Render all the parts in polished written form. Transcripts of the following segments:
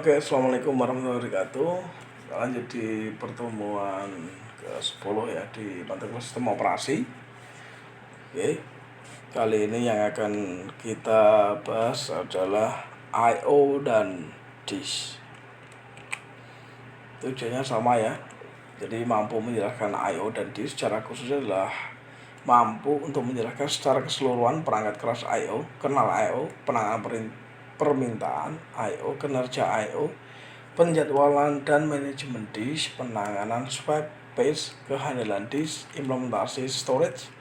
Oke, assalamualaikum warahmatullahi wabarakatuh. Lanjut di pertemuan ke-10 ya di materi sistem operasi. Oke, kali ini yang akan kita bahas adalah I/O dan disk. Tujuannya sama ya. Jadi mampu menjelaskan I/O dan disk secara khusus adalah mampu untuk menjelaskan secara keseluruhan perangkat keras I/O, kernel I/O, penanganan permintaan I/O, kinerja I/O, penjadwalan dan manajemen disk, penanganan swap, paste, kehandalan disk, implementasi storage,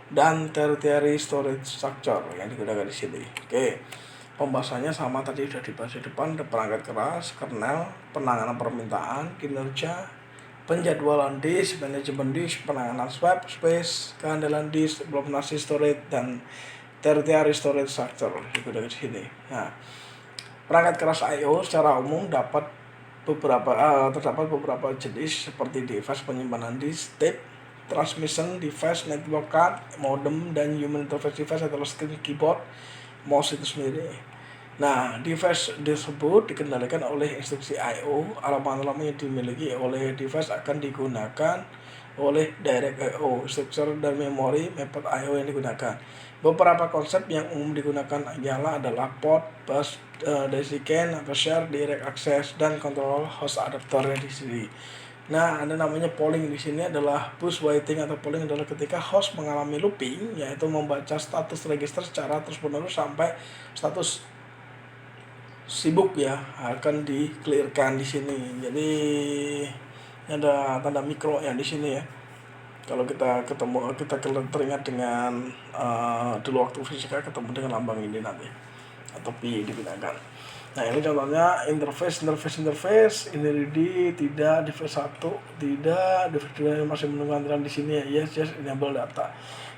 dan tertiary storage structure yang digunakan di sini. Oke, pembahasannya sama tadi sudah dibahas di depan. Perangkat keras, kernel, penanganan permintaan, kinerja, penjadwalan disk, manajemen disk, penanganan swap, space, kehandalan disk, implementasi storage, dan tertiary storage structure digunakan di sini. Nah, perangkat keras I/O secara umum terdapat beberapa jenis seperti device penyimpanan disk, tape, transmission device, network card, modem, dan human interface device atau screen, keyboard, mouse itu sendiri. Nah, device tersebut dikendalikan oleh instruksi I/O. Alamat-alamat yang dimiliki oleh device akan digunakan oleh direct I/O, structure dan memori mapped I/O yang digunakan. Beberapa konsep yang umum digunakan adalah port, bus, DCN atau share, direct access, dan control host adapternya di sini. Nah, ada namanya polling di sini adalah push waiting atau polling adalah ketika host mengalami looping, yaitu membaca status register secara terus-menerus sampai status sibuk ya akan di-clearkan di sini. Jadi ada tanda mikro yang di sini ya. Kalau kita teringat dengan dulu waktu fisika ketemu dengan lambang ini nanti atau pi digunakan. Nah, ini contohnya interface ini ready, tidak, device 1 tidak, device 2 masih menunggu antrian di sini ya, yes enable data.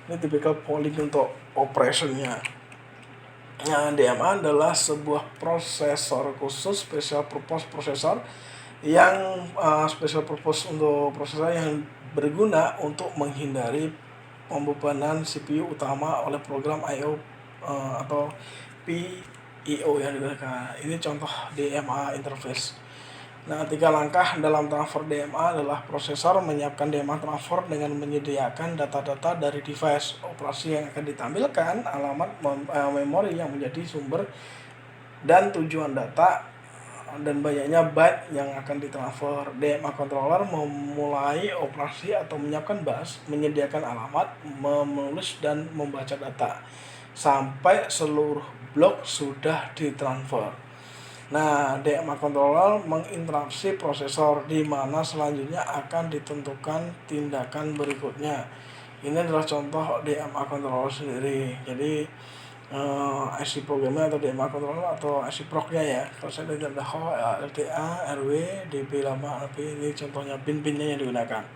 Ini tipikal polling untuk operationnya. Nah, DMA adalah sebuah prosesor khusus, special purpose processor yang special purpose untuk prosesor yang berguna untuk menghindari pembebanan CPU utama oleh program I/O atau PIO yang digunakan. Ini contoh DMA interface. Nah, 3 langkah dalam transfer DMA adalah prosesor menyiapkan DMA transfer dengan menyediakan data-data dari device operasi yang akan ditampilkan, alamat memori yang menjadi sumber dan tujuan data, dan banyaknya byte yang akan ditransfer. DMA controller memulai operasi atau menyiapkan bus, menyediakan alamat, menulis dan membaca data sampai seluruh blok sudah ditransfer. Nah, DMA controller menginterupsi prosesor di mana selanjutnya akan ditentukan tindakan berikutnya. Ini adalah contoh DMA controller sendiri. Jadi IC programnya atau DMA controller atau IC proc-nya ya. Kalau saya lihat ada LTA, RW, DP8, RP, ini contohnya pin-pinnya yang digunakan.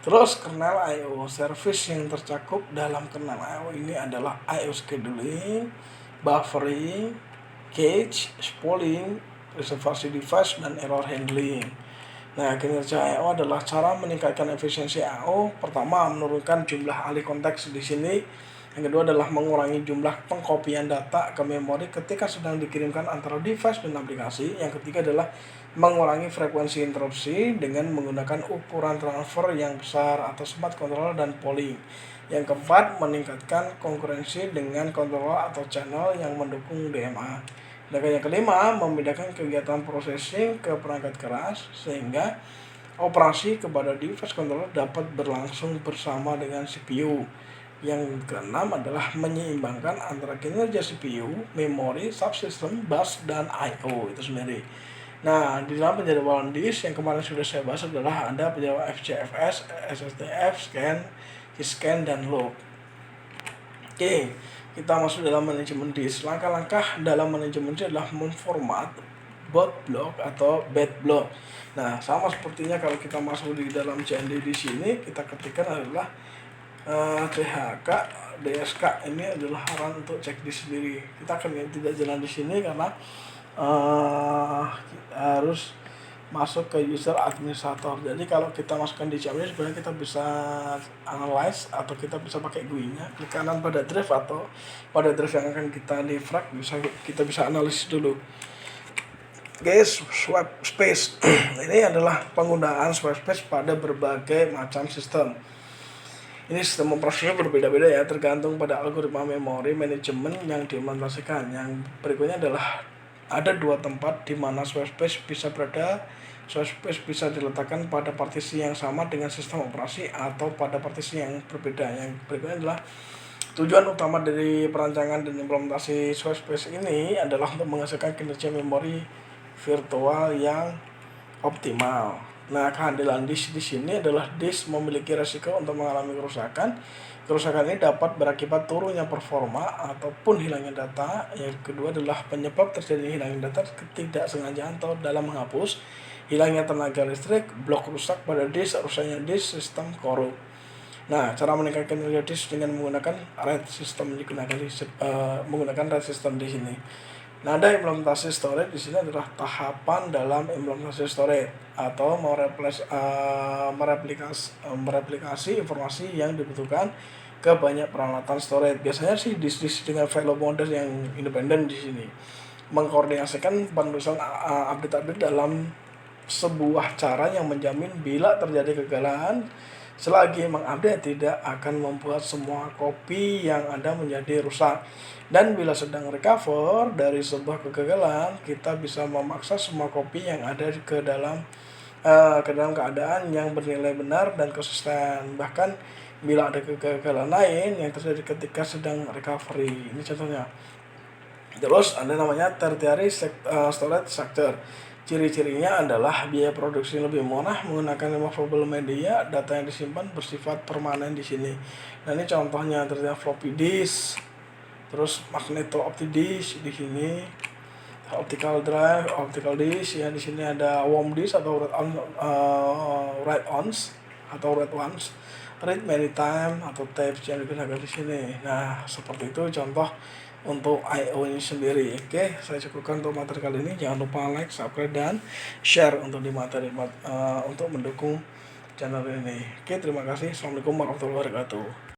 Terus kernel I/O service yang tercakup dalam kernel I/O ini adalah I/O scheduling, buffering, cache, spooling, reservasi device, dan error handling. Nah, kinerja I/O adalah cara meningkatkan efisiensi I/O. Pertama, menurunkan jumlah alih konteks di sini. Yang kedua adalah mengurangi jumlah pengkopian data ke memori ketika sedang dikirimkan antara device dan aplikasi. Yang ketiga adalah mengurangi frekuensi interupsi dengan menggunakan ukuran transfer yang besar atau smart controller dan polling. Yang keempat, meningkatkan konkurensi dengan controller atau channel yang mendukung DMA. Dan yang kelima, membedakan kegiatan processing ke perangkat keras sehingga operasi kepada device controller dapat berlangsung bersama dengan CPU. Yang keenam adalah menyeimbangkan antara kinerja CPU, memori, subsystem, bus, dan I/O itu sendiri. Nah, di dalam penjadwalan disk yang kemarin sudah saya bahas adalah ada penjadwalan FCFS, SSTF, scan, dan load. Oke, kita masuk dalam manajemen disk. Langkah-langkah dalam manajemen disk adalah memformat boot block atau bed block. Nah, sama sepertinya kalau kita masuk di dalam CND di sini, kita ketikkan adalah CHK, DSK. Ini adalah halaman untuk cek disk sendiri. Kita akan tidak jalan di sini karena harus masuk ke user administrator. Jadi kalau kita masukkan di CMD sebenarnya kita bisa analyze atau kita bisa pakai GUI-nya. Klik kanan pada drive atau pada drive yang akan kita defrag, kita bisa analisis dulu. Oke, swap space. Ini adalah penggunaan swap space pada berbagai macam sistem. Ini sistem operasinya berbeda-beda ya, tergantung pada algoritma memori manajemen yang diimplementasikan. Yang berikutnya adalah ada dua tempat di mana swap space bisa berada. Swap space bisa diletakkan pada partisi yang sama dengan sistem operasi atau pada partisi yang berbeda. Yang berikutnya adalah tujuan utama dari perancangan dan implementasi swap space ini adalah untuk menghasilkan kinerja memori virtual yang optimal. Nah, kehadiran disk di sini adalah disk memiliki resiko untuk mengalami kerusakan. Kerusakan ini dapat berakibat turunnya performa ataupun hilangnya data. Yang kedua adalah penyebab terjadi hilangnya data ketidaksengajaan atau dalam menghapus, hilangnya tenaga listrik, blok rusak pada disk, rusaknya disk, sistem korup. Nah, cara meningkatkan kinerja disk dengan menggunakan RAID system menggunakan RAID system di sini. Nah, ada implementasi storage di sini adalah tahapan dalam implementasi storage atau mereplikasi informasi yang dibutuhkan ke banyak peralatan storage. Biasanya sih disk dengan file model yang independen di sini mengkoordinasikan penulisan update-update dalam sebuah cara yang menjamin bila terjadi kegagalan selagi mengupdate tidak akan membuat semua kopi yang ada menjadi rusak. Dan bila sedang recover dari sebuah kegagalan, kita bisa memaksa semua kopi yang ada ke dalam keadaan yang bernilai benar dan konsisten. Bahkan bila ada kegagalan lain yang terjadi ketika sedang recovery. Ini contohnya. Terus ada namanya tertiary storage structure. Ciri-cirinya adalah biaya produksi lebih murah menggunakan movable media, data yang disimpan bersifat permanen di sini. Nah, ini contohnya ternyata floppy disk, terus magneto optic disk di sini, optical drive, optical disk ya, di sini ada warm disk atau write ons atau write once, read many time atau tapes yang digunakan di sini. Nah, seperti itu contoh untuk I/O ini sendiri. Oke, saya cukupkan untuk materi kali ini. Jangan lupa like, subscribe, dan share untuk untuk mendukung channel ini. Oke, terima kasih. Assalamualaikum warahmatullahi wabarakatuh.